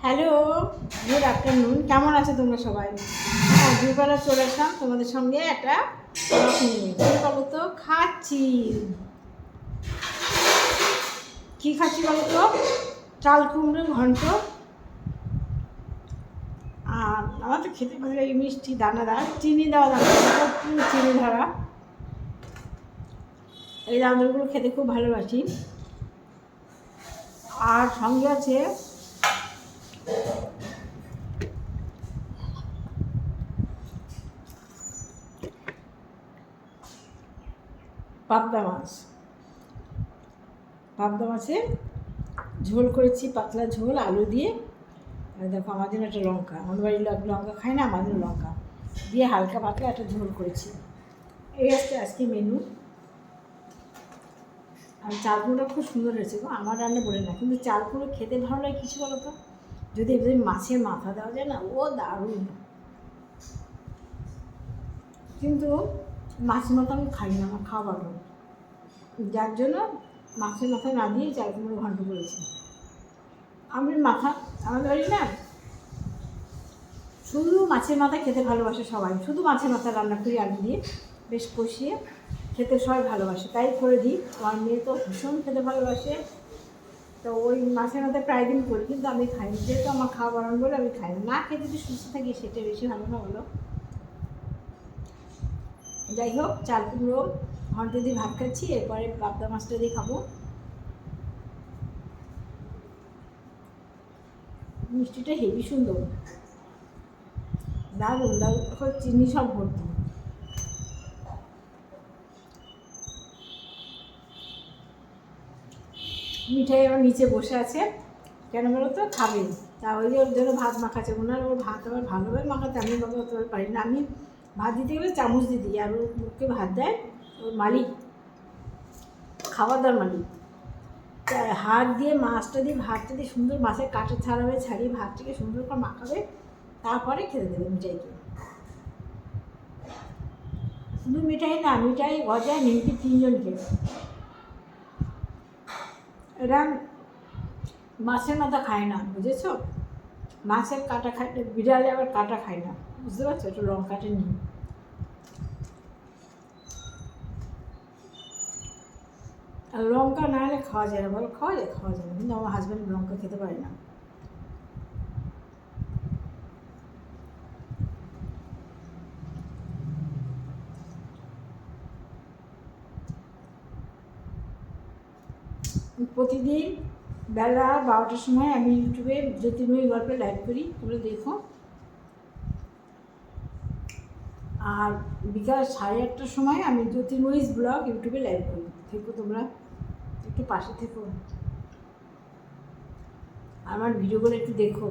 Hello, good afternoon. কেমন আছো তোমরা সবাই? হ্যাঁ, দুপুরবেলা চলে আসলাম তোমাদের সঙ্গে একটা ব্লগ নিয়ে। কী বলো তো, খাচ্ছি। কী খাচ্ছি বলো তো? চাল কুমড়োর ঘন্ট। আর আমার তো খেতে ভালো লাগে মিষ্টি দানাদার, চিনি দেওয়া দানা, চিনি ধরা। এই দানাদারগুলো খেতে খুব ভালোবাসি। আর সঙ্গে আছে পাবদা মাছ। পাবদা মাছের ঝোল করেছি, পাতলা ঝোল আলু দিয়ে। আর দেখো আমার জন্য একটা লঙ্কা, আমাদের বাড়ির লঙ্কা খায় না, আমার জন্য লঙ্কা দিয়ে হালকা পাতলা একটা ঝোল করেছি। এই আজকে মেনু। আর চালগুলো খুব সুন্দর হয়েছে গো, আমার রান্না বলে না, কিন্তু চালগুলো খেতে ভালো লাগে কিছু বলো তো, যদি মাছের মাথা দেওয়া যায় না, ও দারুণ। কিন্তু মাছের মাথা আমি খাই না, আমার খাওয়া ভালো, যার জন্য মাছের মাথা না দিয়ে চাল কুমড়ো ঘন্ট করেছি। আমি মাথা, আমাদের বাড়ি না শুধু মাছের মাথা খেতে ভালোবাসে সবাই, শুধু মাছের মাথা রান্না করি আলু দিয়ে, বেশ কষিয়ে খেতে সবাই ভালোবাসে, তাই করে দিই। আমার মেয়ে তো ভীষণ খেতে ভালোবাসে, তো ওই মাছের মাথা প্রায় দিন করি, কিন্তু আমি খাই না, যেহেতু আমার খাওয়া বাড়ানো বলে আমি খাই না। খেয়ে যদি সুস্থ থাকি সেটা বেশি ভালো না বলো। যাই হোক, চাল কুমড়ো ঘন্ট দিয়ে ভাত খাচ্ছি, এরপরে পাবদা মাছটা দিয়ে খাবো। মিষ্টিটা হেভি সুন্দর, দারুণ দারুণ, চিনি সব ভর্তি। মিঠাই আমার নিচে বসে আছে, কেন বলো তো, খাবে। তা ওই ওর জন্য ভাত মাখাচ্ছে, ওনার ওর ভাত আবার ভালোভাবে মাখাতে আমি বাবা অত পারি না। আমি ভাত দিতে গেলে চামচ দিয়ে দিই, আর ওর মুখে ভাত দেয় ওর মালিক, খাওয়া দাওয়ার মালিক। হাত দিয়ে মাছটা দিয়ে ভাতটা দিয়ে সুন্দর, মাছের কাঁটা ছাড়াবে, ছাড়িয়ে ভাতটাকে সুন্দর করে মাখাবে, তারপরে খেতে দেবে মিঠাইকে। শুধু মিঠাই না, মিঠাই গজা নিমকি তিনজনকে। এরা মাছের মাথা খায় না, বুঝেছো? মাছের কাঁটা খায়, বিড়ালে আবার কাঁটা খায় না, বুঝতে পারছো? একটু লঙ্কাটা নিই। আর লঙ্কা না হলে খাওয়া যায় না বলো, খাওয়া যায় না, কিন্তু আমার হাজব্যান্ড লঙ্কা খেতে পারে না। প্রতিদিন বেলা 12টার সময় আমি ইউটিউবে জ্যোতির্ময়ী গল্পে লাইভ করি, তোমরা দেখো। আর বিকাল 8:30টার সময় আমি জ্যোতির্ময়ীজ ব্লগ ইউটিউবে লাইভ করি। থেকো তোমরা, একটু পাশে থেকো, আমার ভিডিওগুলো একটু দেখো।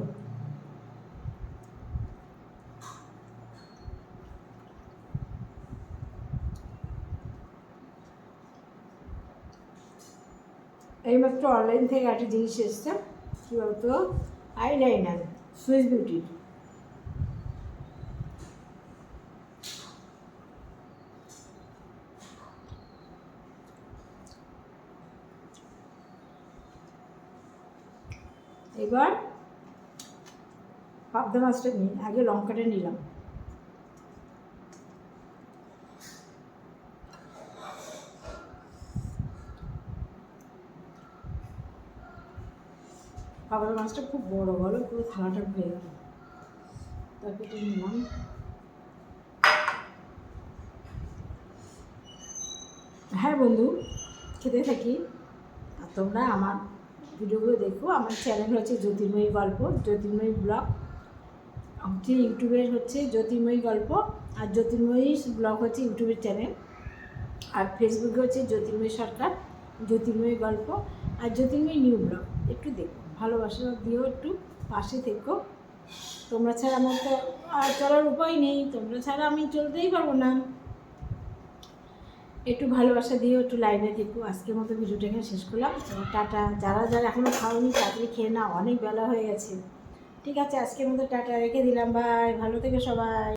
এইমাত্র অনলাইন থেকে একটা জিনিস এসছে, কী বলতো, আইলাইনার, সুইস বিউটির। এবার পাবদা মাছটা নিই, আগে লঙ্কাটা নিলাম। পাবদা মাছটা খুব বড়, বলো, পুরো থালাটা ভরে গেল, তারপরে নিলাম। হ্যাঁ বন্ধু, খেতে থাকি, আর তোমরা আমার ভিডিওগুলো দেখো। আমার চ্যানেল হচ্ছে জ্যোতির্ময়ী গল্প, জ্যোতির্ময়ী ব্লগ হচ্ছে ইউটিউবের, হচ্ছে জ্যোতির্ময়ী গল্প, আর জ্যোতির্ময়ী ব্লগ হচ্ছে ইউটিউবের চ্যানেল। আর ফেসবুকে হচ্ছে জ্যোতির্ময়ী সরকার, জ্যোতির্ময়ী গল্প, আর জ্যোতির্ময়ী নিউ ব্লগ। একটু দেখো, ভালোবাসা দিও, একটু পাশে থেকো। তোমরা ছাড়া আমার তো আর চলার উপায় নেই, তোমরা ছাড়া আমি চলতেই পারবো না। একটু ভালোবাসা দিও, একটু লাইনে থেকো। আজকের মতো ভিডিওটা এখানে শেষ করলাম, টাটা। যারা যারা এখনও খাওনি তাড়াতাড়ি খেয়ে নাও, অনেক বেলা হয়ে গেছে। ঠিক আছে, আজকের মতো টাটা, রেখে দিলাম, বাই, ভালো থেকো সবাই।